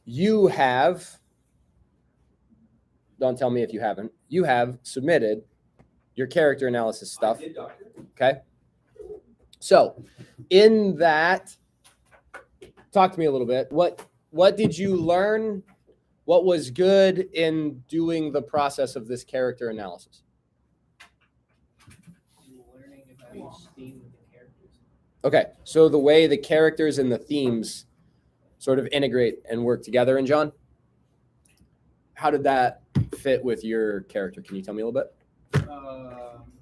you have, don't tell me if you haven't, you have submitted your character analysis stuff. I did, Doctor. Okay. So in that, talk to me a little bit. What did you learn? What was good in doing the process of this character analysis? Learning about each theme with the characters. Okay, so the way the characters and the themes sort of integrate and work together. And John, how did that fit with your character? Can you tell me a little bit?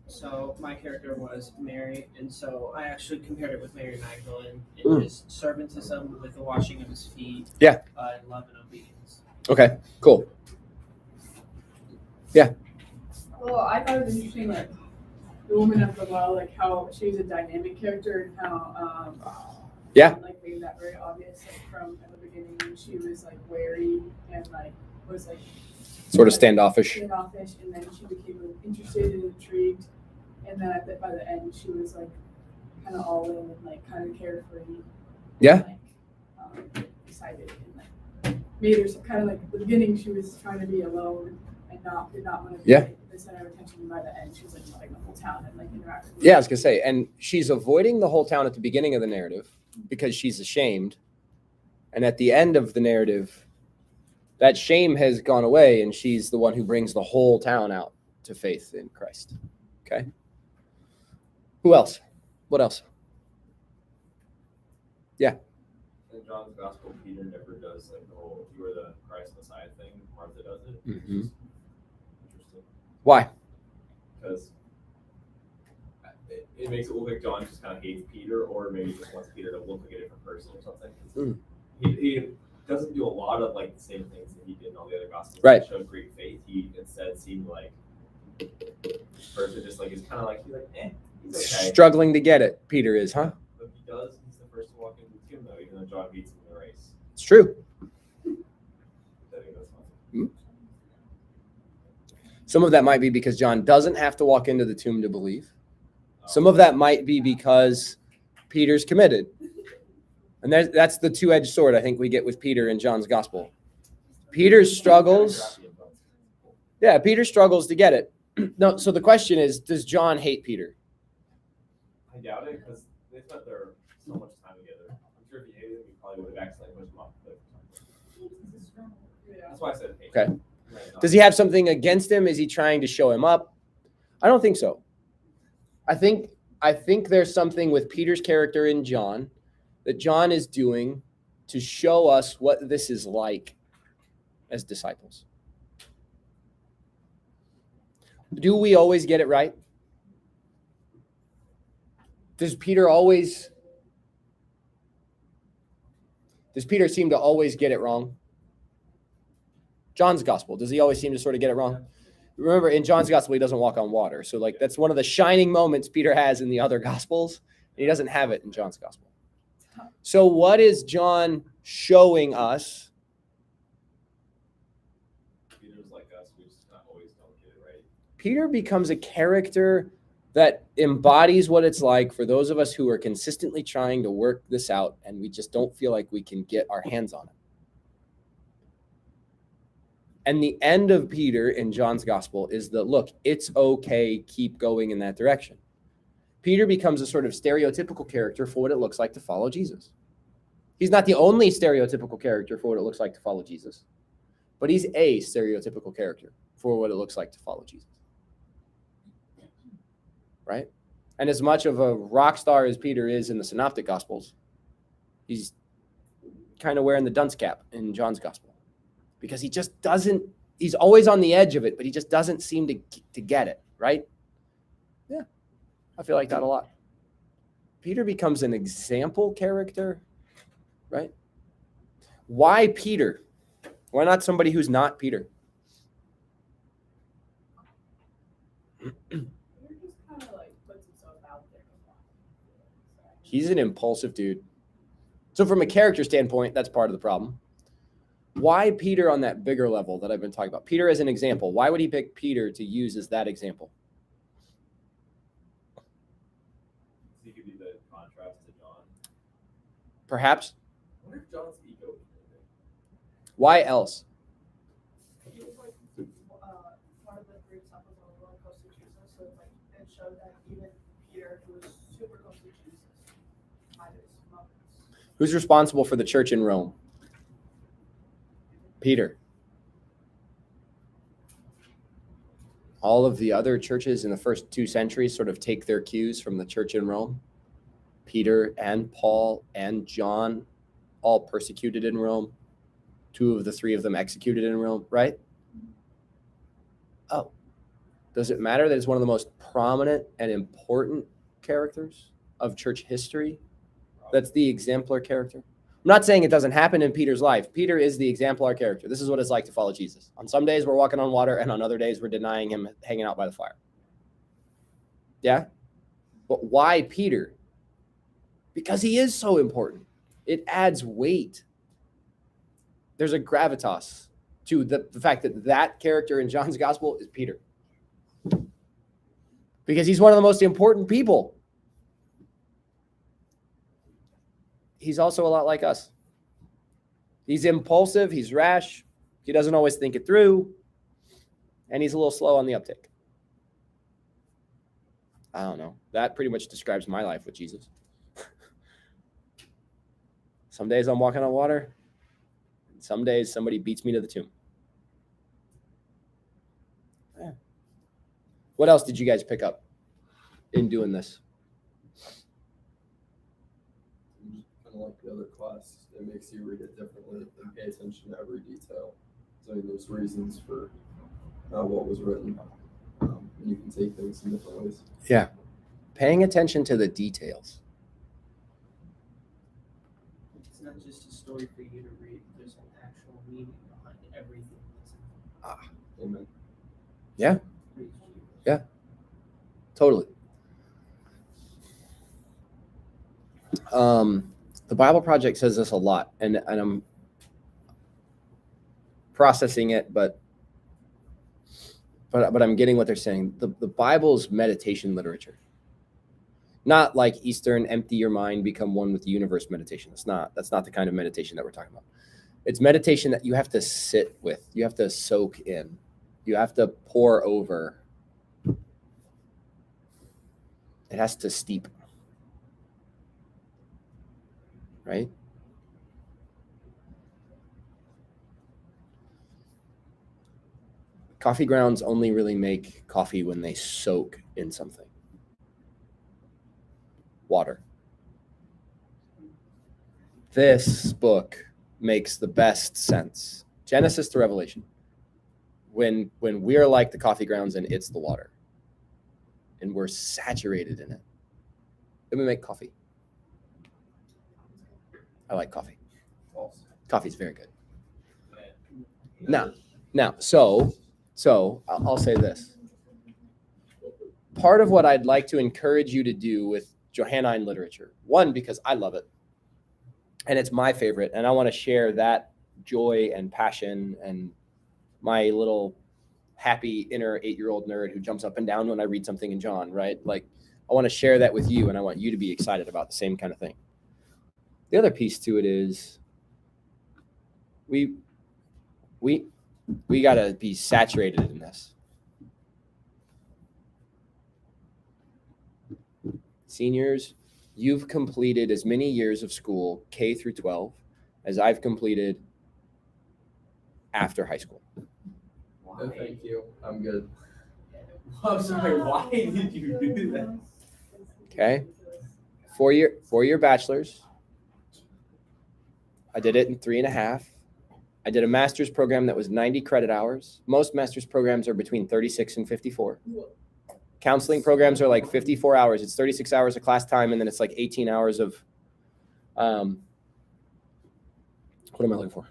So my character was Mary, and so I actually compared it with Mary Magdalene in Mm. his servantism with the washing of his feet. Yeah. And love and obedience. Okay, cool. Well, I thought it was interesting, like the woman of the well, like how she was a dynamic character and how Yeah. like made that very obvious, like from at the beginning when she was like wary and like was like Sort of standoffish. standoffish, and then she became interested and intrigued, and then by the end she was like kind of all in and like kind of carefree. Yeah. Like excited and like made her kind of like at the beginning she was trying to be alone and did not want to be Yeah. like, the center of attention. And by the end she was like loving the whole town and like interacting with Yeah, I was gonna say, and she's avoiding the whole town at the beginning of the narrative because she's ashamed. And at the end of the narrative, that shame has gone away, and she's the one who brings the whole town out to faith in Christ. Okay. Who else? What else? In John's Gospel, Peter never does like the whole "you are the Christ Messiah" thing. Martha does it. Mhm. Interesting, Why? because it makes it look like John just kind of hates Peter, or maybe just wants Peter to look like a different person or something. 'Cause Mm. He doesn't do a lot of like the same things that he did in all the other Gospels. Right. That showed great faith. He instead seemed like person just like he's kind of like he's okay. Struggling to get it, Peter is, huh? But he does. He's the first to walk into the tomb, though, even though John beats him in the race. It's true. I think that's fun. Some of that might be because John doesn't have to walk into the tomb to believe. Some of that might be because Peter's committed. And that's the two-edged sword I think we get with Peter in John's gospel. Peter struggles. Yeah, Peter struggles to get it. No, so the question is, does John hate Peter? I doubt it because they spent their so much time together. I'm sure if he hated him, he probably would have accidentally pushed him off the cliff. Yeah. That's why I said hate. Okay. Right, Does he have something against him? Is he trying to show him up? I don't think so. I think there's something with Peter's character in John that John is doing to show us what this is like as disciples. Do we always get it right? Does Peter seem to always get it wrong? John's gospel, does he always seem to sort of get it wrong? Remember, in John's gospel, he doesn't walk on water. So like that's one of the shining moments Peter has in the other gospels. And he doesn't have it in John's gospel. So what is John showing us? Peter's like us. We just not always don't get it right. Peter becomes a character that embodies what it's like for those of us who are consistently trying to work this out and we just don't feel like we can get our hands on it. And the end of Peter in John's gospel is that, look, it's okay, keep going in that direction. Peter becomes a sort of stereotypical character for what it looks like to follow Jesus. He's not the only stereotypical character for what it looks like to follow Jesus, but he's a stereotypical character for what it looks like to follow Jesus. Right? And as much of a rock star as Peter is in the Synoptic Gospels, he's kind of wearing the dunce cap in John's gospel because he just doesn't, he's always on the edge of it, but he just doesn't seem to get it, right? Yeah, I feel like that a lot. Peter becomes an example character, right? Why Peter? Why not somebody who's not Peter? Just kind of like puts himself out there. He's an impulsive dude. So from a character standpoint, that's part of the problem. Why Peter on that bigger level that I've been talking about? Peter as an example. Why would he pick Peter to use as that example? He could be the contrast to John. Perhaps. I wonder if John's ego is anything. Why else? He was like one of the three disciples on the roller coaster with Jesus, so it's like it showed that even Peter, who was super close to Jesus, had his moments. Who's responsible for the church in Rome? Peter. All of the other churches in the first 2 centuries sort of take their cues from the church in Rome. Peter and Paul and John, all persecuted in Rome. 2 of the 3 of them executed in Rome, right? Oh, does it matter that it's one of the most prominent and important characters of church history? That's the exemplar character. I'm not saying it doesn't happen in Peter's life. Peter is the exemplar character. This is what it's like to follow Jesus. On some days, we're walking on water, and on other days, we're denying him hanging out by the fire. Yeah? But why Peter? Because he is so important. It adds weight. There's a gravitas to the fact that that character in John's gospel is Peter. Because he's one of the most important people. He's also a lot like us. He's impulsive, he's rash, he doesn't always think it through, and he's a little slow on the uptake. I don't know. That pretty much describes my life with Jesus. Some days I'm walking on water, and some days somebody beats me to the tomb. Yeah. What else did you guys pick up in doing this? Kind of like the other class, it makes you read it differently and pay attention to every detail. So I mean, there's reasons for what was written, and you can take things in different ways. Yeah. Paying attention to the details. It's not just a story for you to read. There's an actual meaning behind everything that's Amen. Yeah. in Yeah. Totally. The Bible Project says this a lot, and I'm processing it, but I'm getting what they're saying. The Bible's meditation literature. Not like Eastern empty your mind, become one with the universe meditation. That's not the kind of meditation that we're talking about. It's meditation that you have to sit with, you have to soak in, you have to pour over. It has to steep. Right? Coffee grounds only really make coffee when they soak in something. Water. This book makes the best sense. Genesis to Revelation. When we're like the coffee grounds and it's the water. And we're saturated in it. Then we make coffee. I like coffee. False. Coffee's very good. Now, so I'll say this. Part of what I'd like to encourage you to do with Johannine literature, one, because I love it, and it's my favorite, and I want to share that joy and passion and my little happy inner 8-year-old nerd who jumps up and down when I read something in John, right? Like, I want to share that with you, and I want you to be excited about the same kind of thing. The other piece to it is we got to be saturated in this. Seniors, you've completed as many years of school, K through 12, as I've completed after high school. No, thank you. I'm good. I'm sorry, why did you do that? Okay. 4-year bachelor's. I did it in 3.5. I did a master's program that was 90 credit hours. Most master's programs are between 36 and 54. Counseling programs are like 54 hours. It's 36 hours of class time, and then it's like 18 hours of, what am I looking for?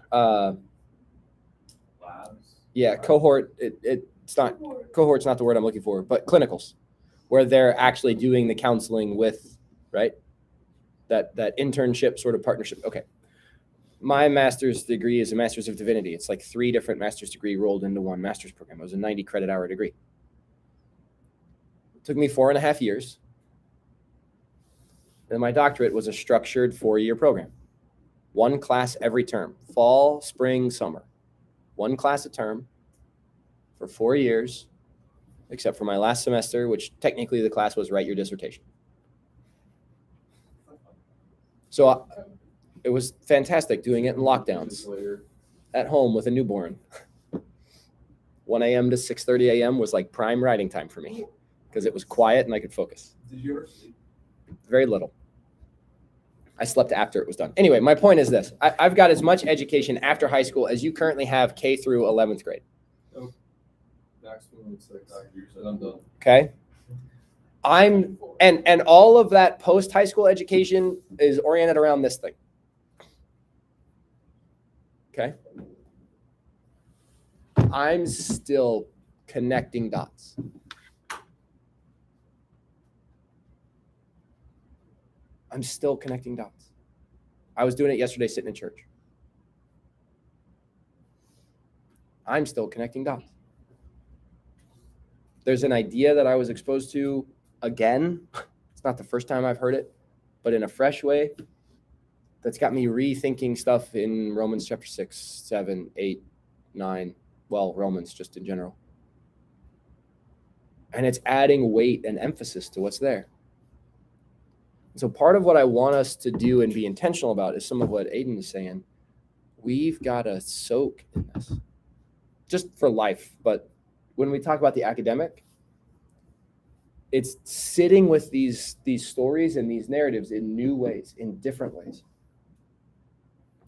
Labs. Yeah, cohort. It's not, cohort's not the word I'm looking for, but clinicals, where they're actually doing the counseling with, right? That internship sort of partnership. Okay. My master's degree is a master's of divinity. It's like 3 different master's degree rolled into one master's program. It was a 90 credit hour degree. It took me 4.5 years. And my doctorate was a structured 4-year program. One class every term, fall, spring, summer. One class a term for 4 years, except for my last semester, which technically the class was write your dissertation. So it was fantastic doing it in lockdowns Later. at home with a newborn. 1 a.m. to 6:30 a.m. was like prime writing time for me because it was quiet and I could focus. Did you ever sleep? Very little. I slept after it was done. Anyway, my point is this. I've got as much education after high school as you currently have K through 11th grade. Maximum of 6. And I'm done. Okay? And all of that post-high school education is oriented around this thing. Okay? I'm still connecting dots. I'm still connecting dots. I was doing it yesterday sitting in church. I'm still connecting dots. There's an idea that I was exposed to again. It's not the first time I've heard it, but in a fresh way that's got me rethinking stuff in Romans chapter 6, 7, 8, 9. Well, Romans just in general. And it's adding weight and emphasis to what's there. So part of what I want us to do and be intentional about is some of what Aiden is saying. We've got to soak in this just for life. But when we talk about the academic, it's sitting with these stories and these narratives in new ways, in different ways.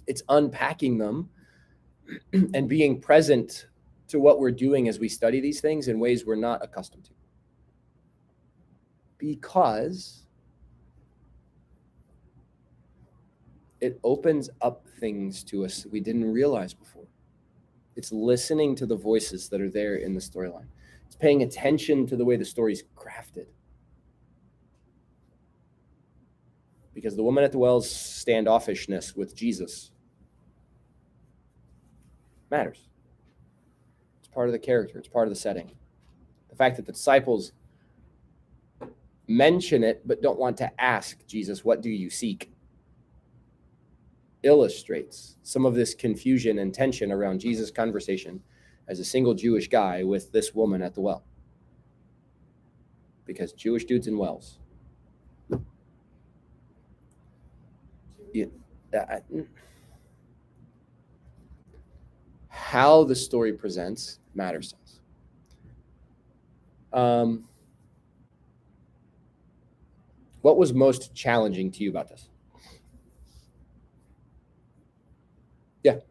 It's unpacking them and being present to what we're doing as we study these things in ways we're not accustomed to. Because it opens up things to us that we didn't realize before. It's listening to the voices that are there in the storyline. It's paying attention to the way the story's crafted. Because the woman at the well's standoffishness with Jesus matters. It's part of the character. It's part of the setting. The fact that the disciples mention it but don't want to ask Jesus, what do you seek? Illustrates some of this confusion and tension around Jesus' conversation as a single Jewish guy with this woman at the well. Because Jewish dudes in wells. How the story presents matters to us. What was most challenging to you about this? Writing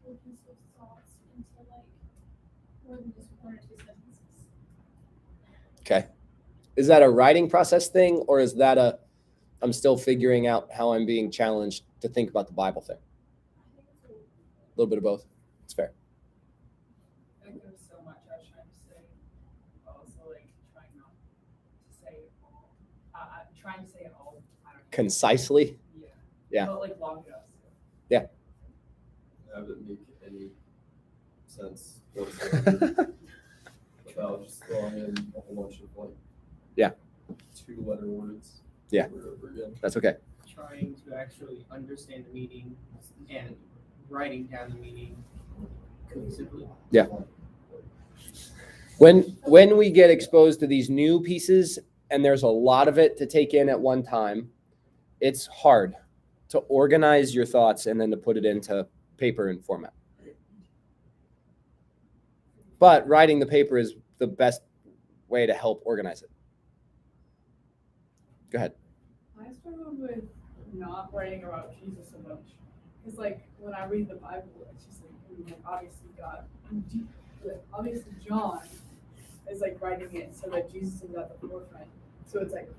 cohesive thoughts into like more than just 1 or 2 sentences. Okay. Is that a writing process thing, or is that I'm still figuring out how I'm being challenged to think about the Bible thing? I think it's A little bit of both. It's fair. I think there was so much I was trying to say, but also like trying not to say it all. Trying to say it all. I don't know. Concisely? Yeah. Yeah. But like long enough. Have it make any sense whatsoever without just throwing in a whole bunch of like 2-letter words Yeah. over and over again. That's okay. Trying to actually understand the meaning and writing down the meaning cohesively. When we get exposed to these new pieces and there's a lot of it to take in at one time, it's hard to organize your thoughts and then to put it into paper and format. But writing the paper is the best way to help organize it. Go ahead. I struggled with not writing about Jesus so much. Because, like, when I read the Bible, it's just like obviously God, obviously John is like writing it so that Jesus is at the forefront. So it's like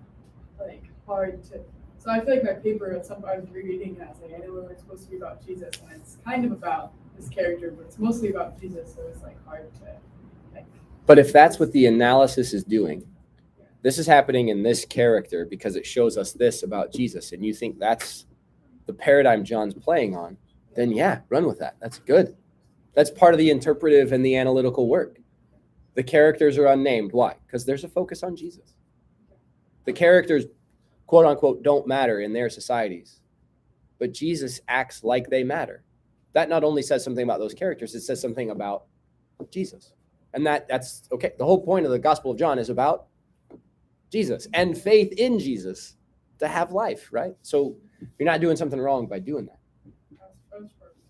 hard to. So I feel like my paper at some point I was rereading and I was like, I know it's supposed to be about Jesus, and it's kind of about this character, but it's mostly about Jesus. So it's like hard to. But if that's what the analysis is doing, this is happening in this character because it shows us this about Jesus, and you think that's the paradigm John's playing on, then yeah, run with that. That's good. That's part of the interpretive and the analytical work. The characters are unnamed. Why? Because there's a focus on Jesus. The characters, quote unquote, don't matter in their societies. but Jesus acts like they matter. That not only says something about those characters, it says something about Jesus. And that's okay. The whole point of the Gospel of John is about Jesus and faith in Jesus to have life, right? So you're not doing something wrong by doing that. That was first.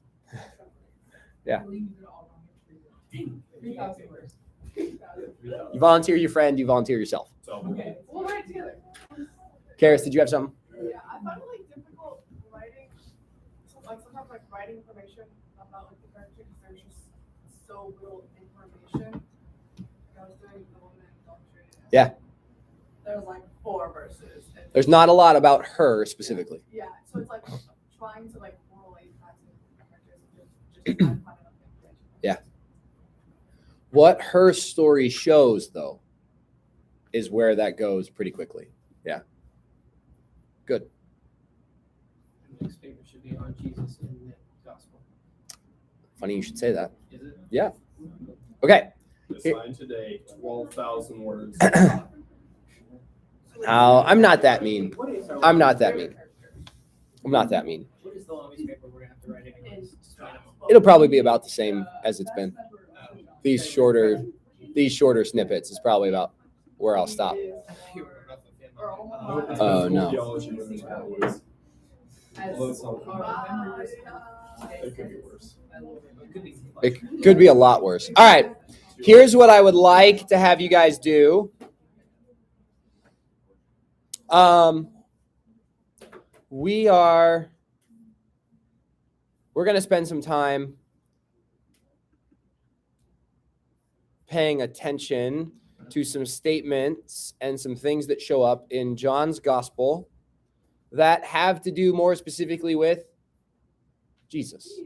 Yeah. I believe you did it all wrong. 3,000 words. 3,000. You volunteer your friend, you volunteer yourself. So, Okay. We'll write together. Karis, did you have something? Yeah, I found it like difficult writing, like sometimes like writing information about like the character because there's just so little information. Like, I was doing the woman in adultery. and Yeah. There was like 4 verses. And There's not a lot about her specifically. yeah, so it's like trying to like correlate that to the characters and just trying to find enough information. Yeah. What her story shows, though, is where that goes pretty quickly. Yeah. Good. The next paper should be on Jesus in the gospel. Funny you should say that. Is it? Yeah. Okay. Assigned today, 12,000 words. Now, I'm not that mean. What is our I'm not that longest mean. paper? I'm not that mean. What is the longest paper we're gonna have to write anyways? Just minimum. It'll probably be about the same as it's been. These shorter snippets is probably about where I'll stop. You wrote enough of him. Oh, no. Theology women's Bibles. As Well, it's not- our members. It could be worse. I love it, but it could be too much. It could be a lot worse. All right. Here's what I would like to have you guys do. We're going to spend some time paying attention to some statements and some things that show up in John's gospel that have to do more specifically with Jesus.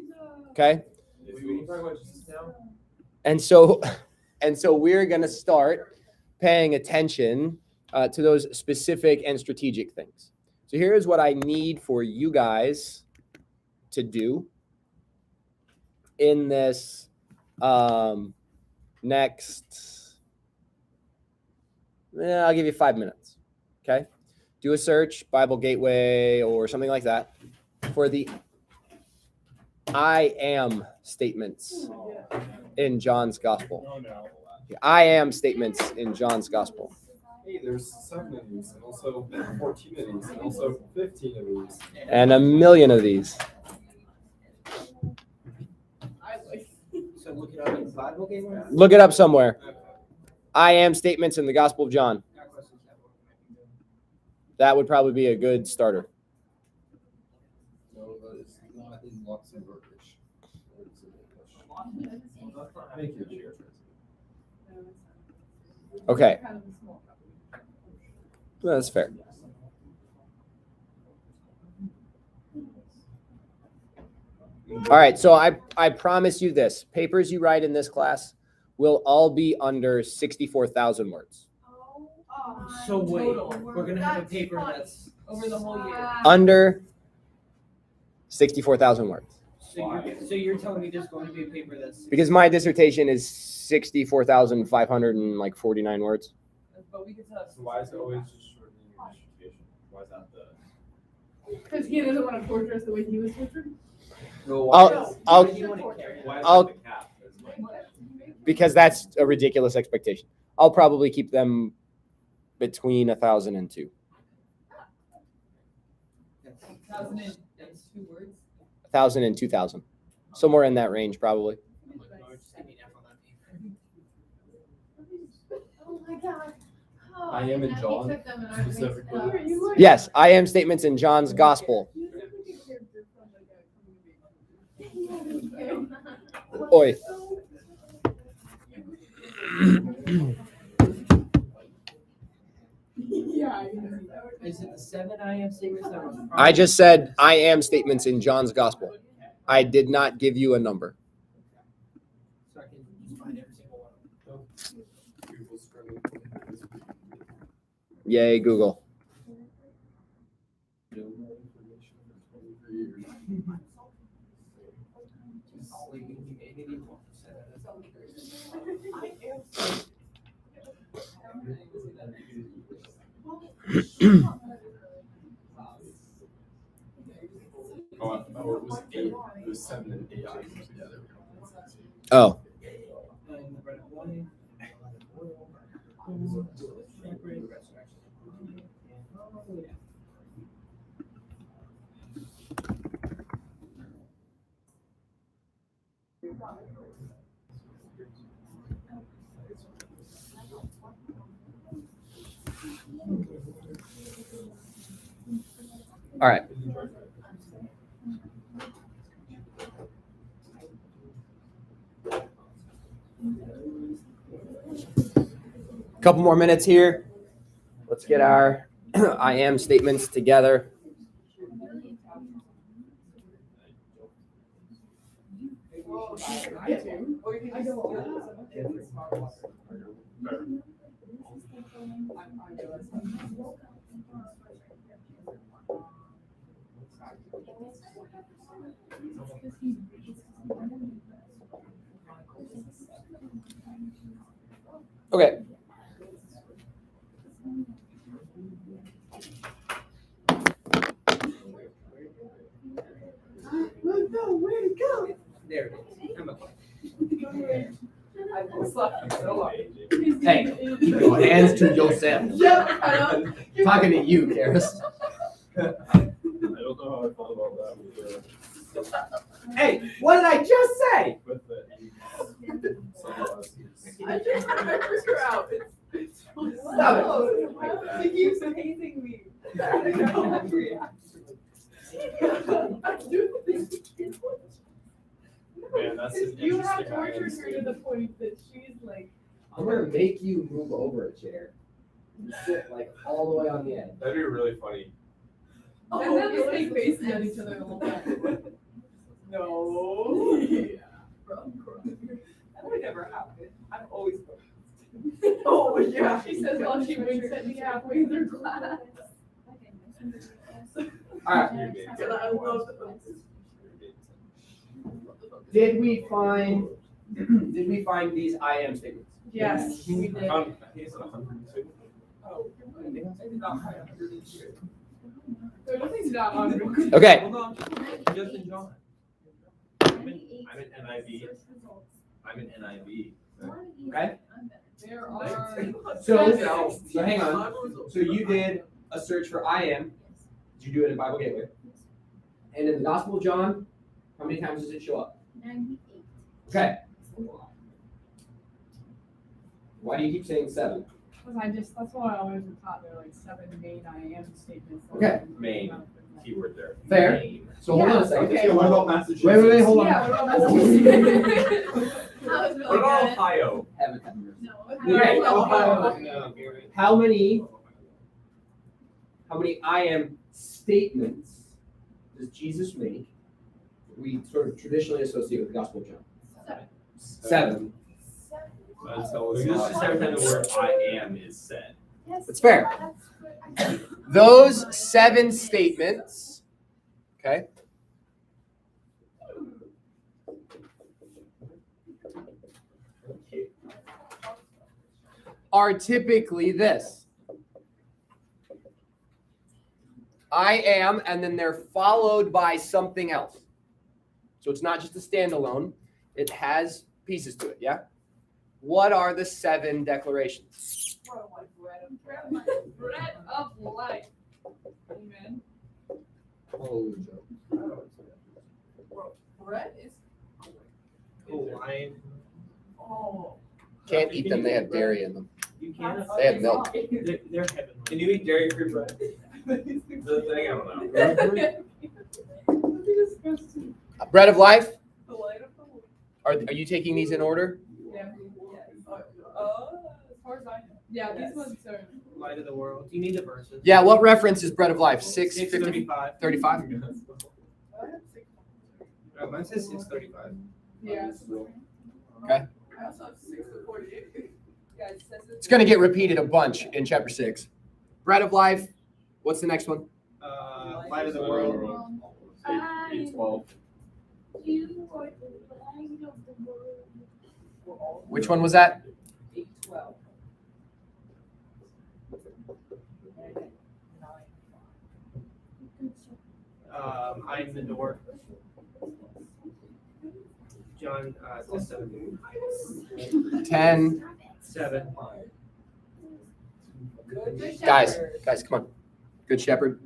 Okay? If we can talk about Jesus now. And so we're going to start paying attention to those specific and strategic things. So here's what I need for you guys to do in this next, I'll give you 5 minutes. Okay? Do a search, Bible Gateway or something like that, for the I am statements in John's gospel. Oh, no. I am statements in John's gospel. Hey, there's 7 of these, and also 14 of these, and also 15 of these. And a million of these. I like. So look it up in the Bible game. Look it up somewhere. I am statements in the Gospel of John. That would probably be a good starter. No, that is not in Luxembourgish. That is in English. Thank you, Jared. Okay. Kind of a small company. Well, that's fair. All right, so I promise you this. Papers you write in this class will all be under 64,000 words. So wait, Total. we're gonna have a paper that's Over the whole year. Under 64,000 words. so you're telling me there's going to be a paper that's Because my dissertation is 64,549 words. But we could tell. So why is it always just shortening your dissertation? Why is that the? Because he doesn't want to torture us the way he was tortured. I'll- You wouldn't care. Why is I'll- that the cap? Is my question. Because that's a ridiculous expectation. I'll probably keep them between 1,000 and 2. 1,002 words. 1,000 and 2,000. Somewhere in that range, probably. Just give me an F on that paper. Oh my god. Oh, I am in and he John, took them and I mixed it specifically. up. Yes, I am statements in John's gospel. Oi. Yeah. Is it the 7 I am statements that was? I just said I am statements in John's gospel. I did not give you a number. So I can just find every single one. Google scrolling. Yay, Google. No more information for 23 years. 7 and 8 items together. Oh, And the bread of life. all right. Couple more minutes here. Let's get our I am statements together. Okay. There it is. I'm okay. Hey, keep your hands to yourself. Talking to you, Karis. I don't know how I felt about that with the, Hey, what did I just say? with the sunglasses. I just had my finger out. Stop He keeps hazing me. Man, that's an You have interesting I am tortured her to statement. the point that she's like, I'm gonna make you move over a chair. You sit like all the way on the edge. That'd be really funny. and then just make faces at each other the whole time. No. That would never happen. I'm always. Oh, yeah. She says while she winks at me halfway through class. All right. I love the Did we find these I am statements? Yes, we I did. found, I think it's 102. Oh, it's not 100 There's nothing not on. Okay. Hold on, Justin John. I'm in NIV. I'm in NIV. Okay. There are. So hang on. So you did a search for I am. Did you do it in Bible Gateway? And in the Gospel of John, how many times does it show up? 98. Okay. Why do you keep saying 7? That's what I always was taught. There are like 7 main I am statements. Okay. Main. Keyword there. Fair. Main. So hold on a second. Okay. What about Massachusetts? Wait, hold on. Yeah, what about Massachusetts? That was What about really Ohio? Heaven, heaven, mercy. good. Okay. No, Gary. How many I am statements does Jesus make we sort of traditionally associate with the Gospel of John? 7. Until it's just every time the word I am is said. That's fair. Those 7 statements, okay, are typically this. I am, and then they're followed by something else. So it's not just a standalone, it has pieces to it, yeah? What are the 7 declarations? Bread of life. Amen. Holy joke. Bread is. Hawaiian. Oh. Can't eat them, they have dairy in them. You can. They have milk. They're heavenly. Can you eat dairy-free bread? The thing, I don't know. Bread of life, The light of the world. are you taking these in order? Yeah. As far as I know. Yeah, Yes. these ones are. Light of the world. You need the verses. Yeah, what reference is bread of life? 6:50? 6:35. 35? I have 6. Mine says 6:35. Yeah. Okay. I also have 6 to 48. Yeah, it says It's going to get repeated a bunch in chapter 6. Bread of life, what's the next one? Light of the world. 8:12. You are the light of the world. Which one was that? 8:12. I'm the door. John 10:7. 10. 7. Good Guys, shepherd. guys, come on. Good shepherd.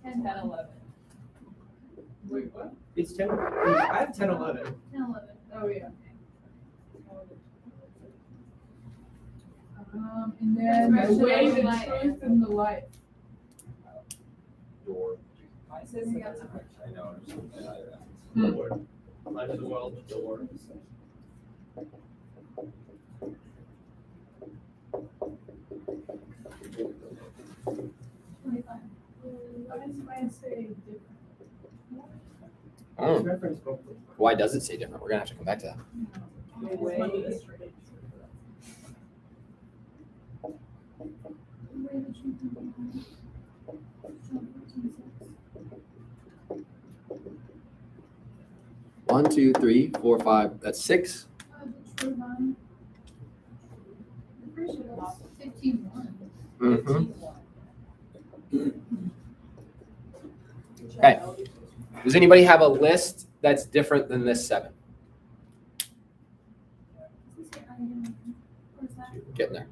10, 11. Wait, what? It's 10. I have 10:11. 10, 11. Oh, yeah. And then the Resurrection way, of the life. truth, and the life. Door. Mine says You got the some. I know. or something. Door. Life as well, door. Why does mine say different? Oh, It's referenced both. why does it say different? We're gonna have to come back to that. The way. One, two, three, four, five. That's 6. Mm-hmm. Okay. Does anybody have a list that's different than this 7? Getting there.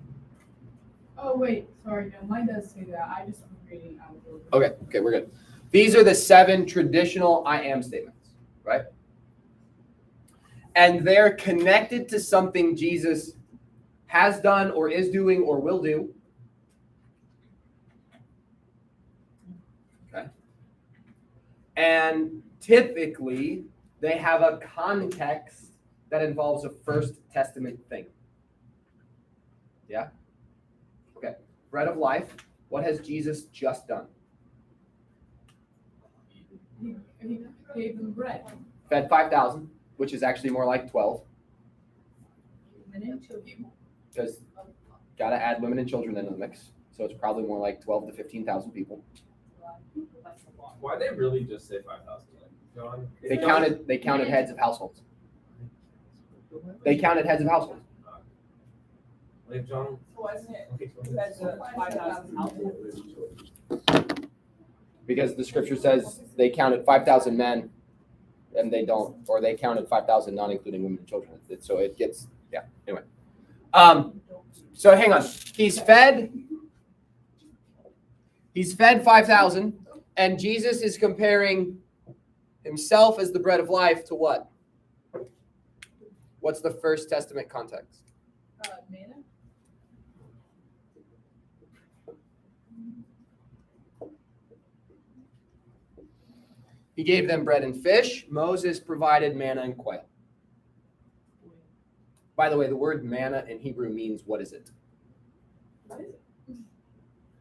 Oh, wait, sorry, no, mine does say that. I just was reading out of order. Okay, we're good. These are the 7 traditional I am statements, right? And they're connected to something Jesus has done or is doing or will do. Okay. And typically, they have a context that involves a First Testament thing. Yeah? Okay. Bread of life. What has Jesus just done? He gave them bread. Fed 5,000, which is actually more like 12, because got to add women and children into the mix. So it's probably more like 12 to 15,000 people. Why they really just say 5,000? John? They counted heads of households. They counted heads of households. Like John. Wasn't it? That's a 5,000 households. Because the scripture says they counted 5,000 men and they don't, or they counted 5,000 not including women and children. So it gets, yeah, anyway. So hang on. He's fed 5,000 and Jesus is comparing himself as the bread of life to what? What's the First Testament context? Manna? He gave them bread and fish. Moses provided manna and quail. By the way, the word manna in Hebrew means what is it?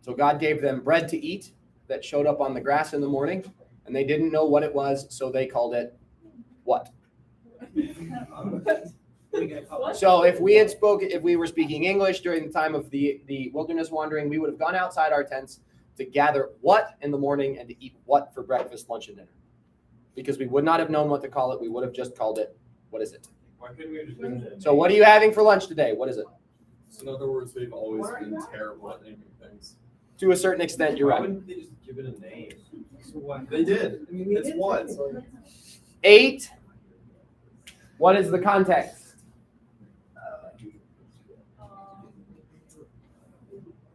So God gave them bread to eat that showed up on the grass in the morning, and they didn't know what it was, so they called it what? So if we were speaking English during the time of the wilderness wandering, we would have gone outside our tents to gather what in the morning and to eat what for breakfast, lunch, and dinner. Because we would not have known what to call it. We would have just called it, what is it? Why couldn't we just give it a So what are you having for lunch today? What is it? So in other words, we've always been terrible at naming things. To a certain extent, you're Why right. wouldn't they just give it a name? They did. I mean, it's what? 8. What is the context?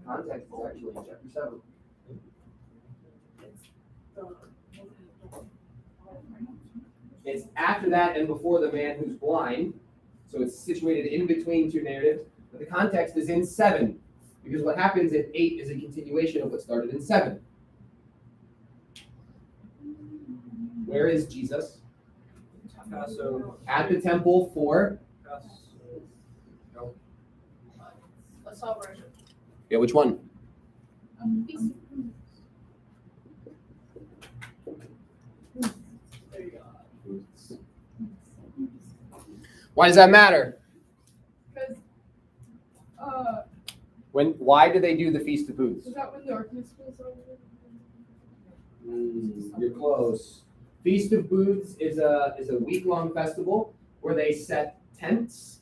Context is actually in chapter 7. It's after that and before the man who's blind. So it's situated in between 2 narratives. But the context is in 7. Because what happens in 8 is a continuation of what started in 7. Where is Jesus? At the temple for? A celebration. Yeah, which one? There you go. Why does that matter? Because, Why do they do the Feast of Booths? is that when darkness was over? You're close. Feast of Booths is a week-long festival where they set tents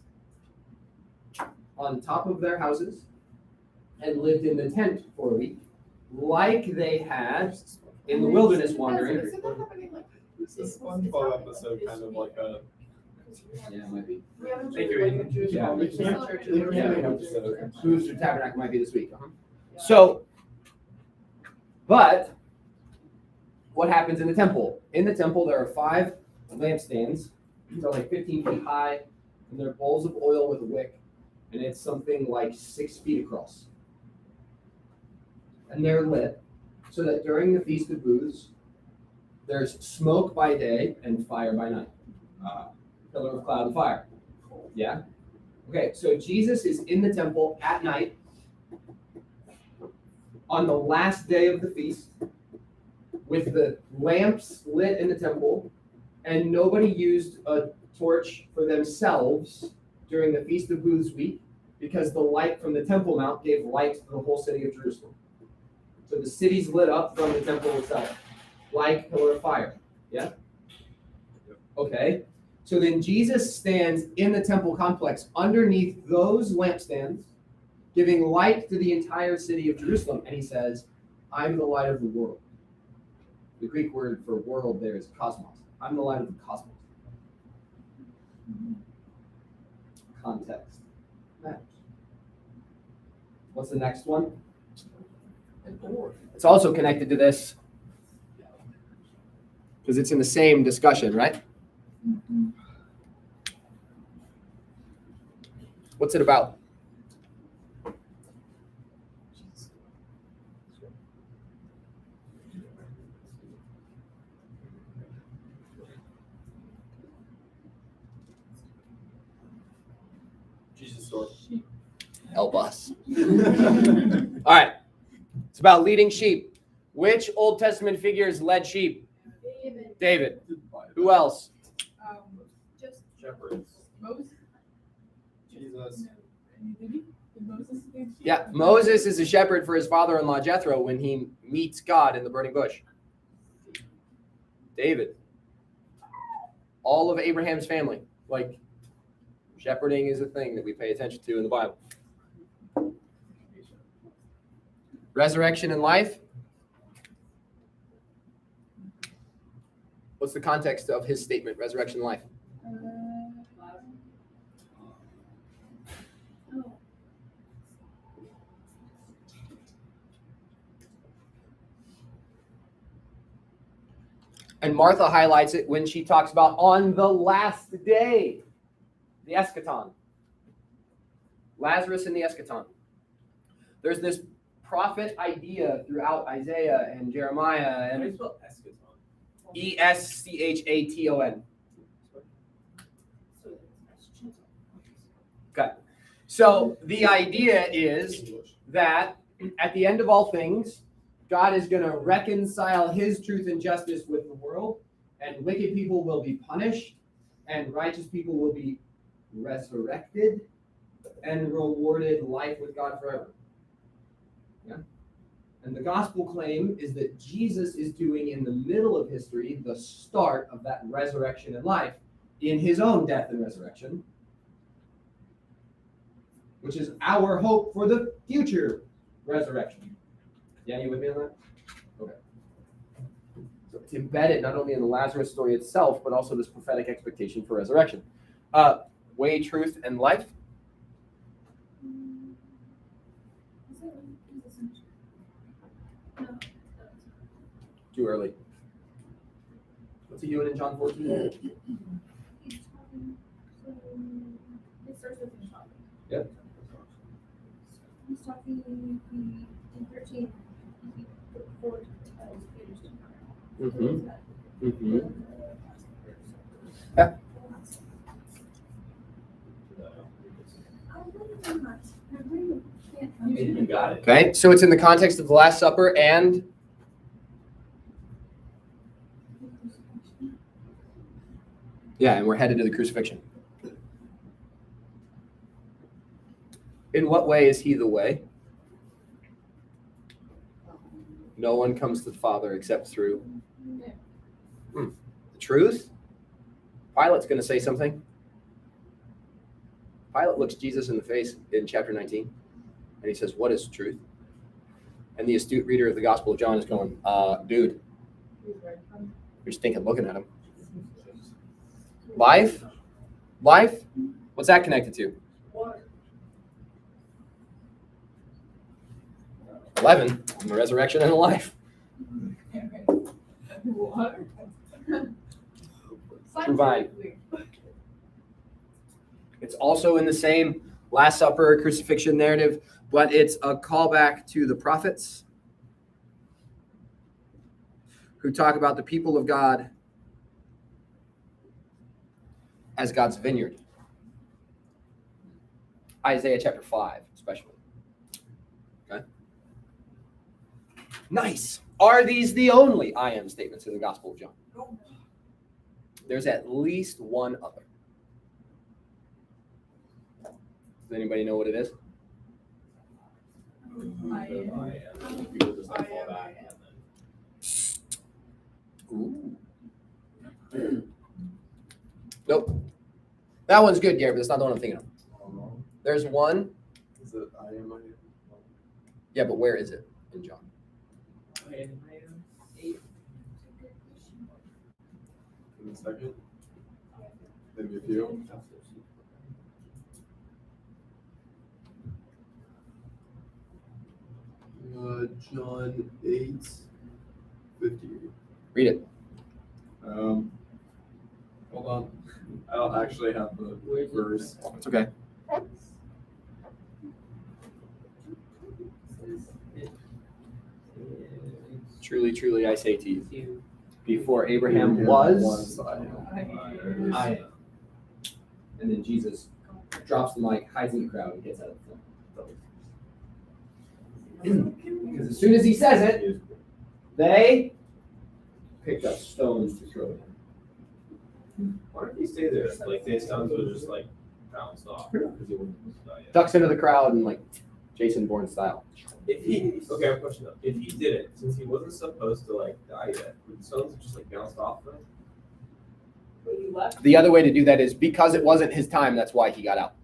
on top of their houses and lived in the tent for a week, like they had in the wilderness wandering. Isn't that happening like? Is this SpongeBob episode kind of like a? Yeah, it might be. We haven't Thank really, you, like, Ian. a Jewish Yeah. conversation. Yeah. Booster Tabernacle might be this week. So, but what happens in the temple? In the temple, there are 5 lampstands. They're like 15 feet high, and they're bowls of oil with a wick, and it's something like 6 feet across. And they're lit so that during the Feast of Booths, there's smoke by day and fire by night. Pillar of cloud and fire. Yeah? Okay, so Jesus is in the temple at night on the last day of the feast with the lamps lit in the temple, and nobody used a torch for themselves during the Feast of Booths week because the light from the Temple Mount gave light to the whole city of Jerusalem. So the city's lit up from the temple itself, like pillar of fire. Yeah? Okay. So then Jesus stands in the temple complex underneath those lampstands, giving light to the entire city of Jerusalem. And he says, I'm the light of the world. The Greek word for world there is cosmos. I'm the light of the cosmos. Context matters. What's the next one? It's also connected to this because it's in the same discussion, right? What's it about? Jesus story. Help us. All right. It's about leading sheep. Which Old Testament figures led sheep? David. Who else? Just Shepherds. Moses. Jesus. Did Moses lead sheep? Yeah, Moses is a shepherd for his father-in-law Jethro when he meets God in the burning bush. David. All of Abraham's family. Like, shepherding is a thing that we pay attention to in the Bible. Resurrection and life. What's the context of his statement, resurrection and life? And Martha highlights it when she talks about on the last day, the eschaton. Lazarus in the eschaton. There's this prophet idea throughout Isaiah and Jeremiah How do you and spell eschaton? Eschaton. Okay. So the idea is English. that at the end of all things, God is going to reconcile his truth and justice with the world, and wicked people will be punished, and righteous people will be resurrected and rewarded life with God forever. Yeah? And the gospel claim is that Jesus is doing in the middle of history the start of that resurrection and life in his own death and resurrection, which is our hope for the future resurrection. Yeah, you with me on that? Okay. So it's embedded not only in the Lazarus story itself, but also this prophetic expectation for resurrection. Way, truth, and life. Too early. What's he doing in John 14? He's talking, so it starts with him talking. Yep. He's talking in 13, he put forward tells Peter's to Mm-hmm. Mm-hmm. I really can't. You got it. Okay, so it's in the context of the Last Supper and yeah, and we're headed to the crucifixion. In what way is he the way? No one comes to the Father except through the truth. Pilate's going to say something. Pilate looks Jesus in the face in chapter 19, and he says, "What is truth?" And the astute reader of the Gospel of John is going, dude, you're stinking looking at him. Life? Life? What's that connected to? 11, the resurrection and the life. What? True vine. It's also in the same Last Supper crucifixion narrative, but it's a callback to the prophets who talk about the people of God as God's vineyard. Isaiah chapter 5, especially. Okay. Nice. Are these the only I am statements in the Gospel of John? There's at least one other. Does anybody know what it is? I am. People just like fall back and then. Ooh. Nope. That one's good, Gary, but that's not the one I'm thinking of. There's one. Is it I am? Yeah, but where is it in John? In a second. Maybe a few. John 8:50. Read it. Hold on. I don't actually have the verse. It's okay. Truly, truly, I say to you, before Abraham was, I am. I am. And then Jesus drops the mic, hides in the crowd, and gets out of the film. Because as soon as he says it, they picked up stones to throw at him. Why did he stay there? Like, the stones would just like bounced off. Ducks into the crowd and like Jason Bourne style. If he, okay, I have a question though. If he did it, since he wasn't supposed to like die yet, would the stones have just like bounced off him? But you left. The other way to do that is because it wasn't his time, that's why he got out.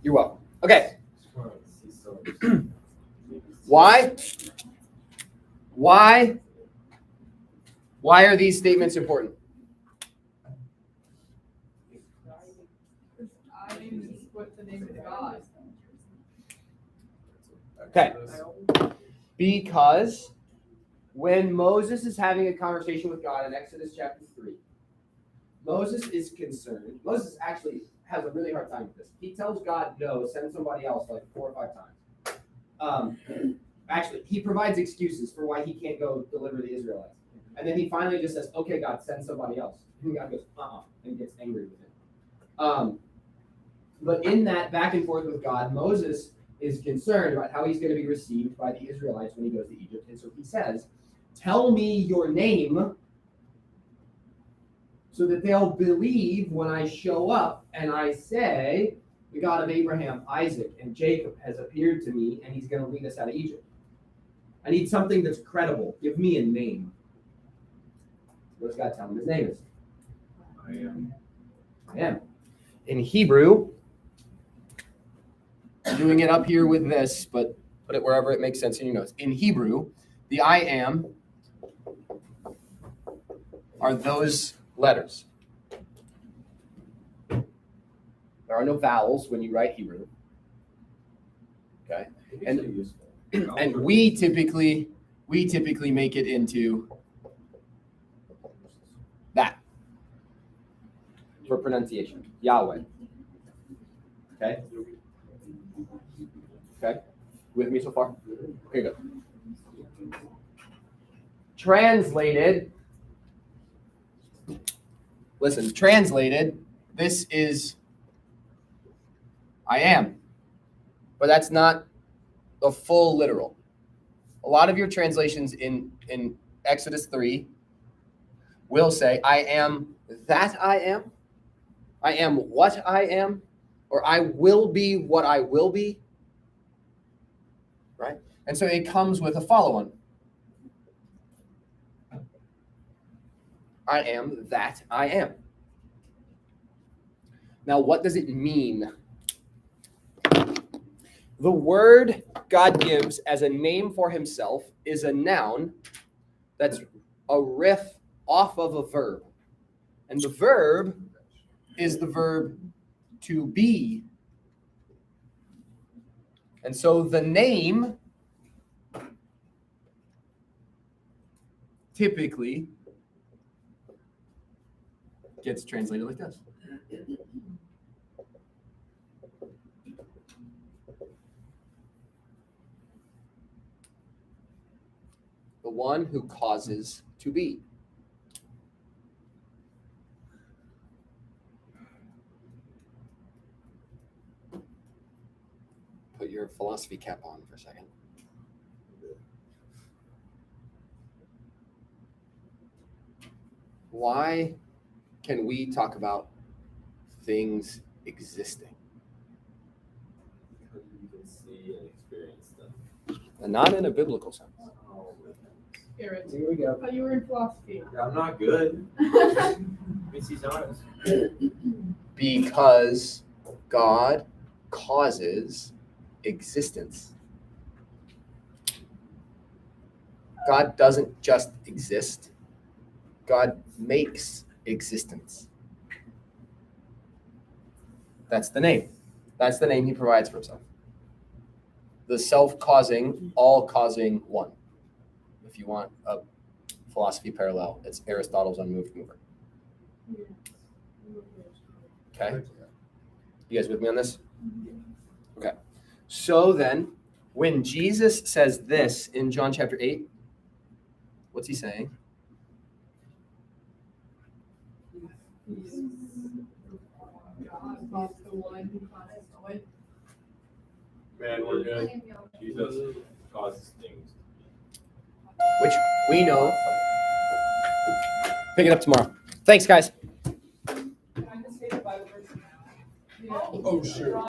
You're welcome. Okay. Why? Why? Why are these statements important? I am is what the name of God. Okay. Because when Moses is having a conversation with God in Exodus chapter 3, Moses is concerned. Moses actually has a really hard time with this. He tells God, no, send somebody else like 4 or 5 times. Actually, he provides excuses for why he can't go deliver the Israelites. And then he finally just says, okay, God, send somebody else. And God goes, and gets angry with him. But in that back and forth with God, Moses is concerned about how he's going to be received by the Israelites when he goes to Egypt. And so he says, tell me your name so that they'll believe when I show up and I say, the God of Abraham, Isaac, and Jacob has appeared to me, and he's going to lead us out of Egypt. I need something that's credible. Give me a name. What does God tell him his name is? I am. I am. In Hebrew, I'm doing it up here with this, but put it wherever it makes sense in your notes. In Hebrew, the I am are those letters. There are no vowels when you write Hebrew. Okay. And we typically make it into that for pronunciation. Yahweh. Okay. Okay. With me so far? Okay, good. Translated. Listen, translated, this is I am. But that's not the full literal. A lot of your translations in Exodus 3 will say, I am that I am what I am, or I will be what I will be, right? And so it comes with a follow-on. I am that I am. Now, what does it mean? The word God gives as a name for himself is a noun that's a riff off of a verb. And the verb is the verb to be. And so the name typically gets translated like this. The one who causes to be. Put your philosophy cap on for a second. Why can we talk about things existing Because you can see and experience them. and not in a biblical sense? Garrett, Here we go. I thought you were in philosophy. I'm not good. At least he's honest. Because God causes existence. God doesn't just exist. God makes existence. That's the name. That's the name he provides for himself. The self-causing, all-causing one. If you want a philosophy parallel, it's Aristotle's unmoved mover. Okay? You guys with me on this? Okay. So then, when Jesus says this in John chapter 8, what's he saying? God is the one who causes joy. Man, we're good. Jesus causes things. Which we know. Pick it up tomorrow. Thanks, guys. Can I just say the Bible verse now? Oh, sure.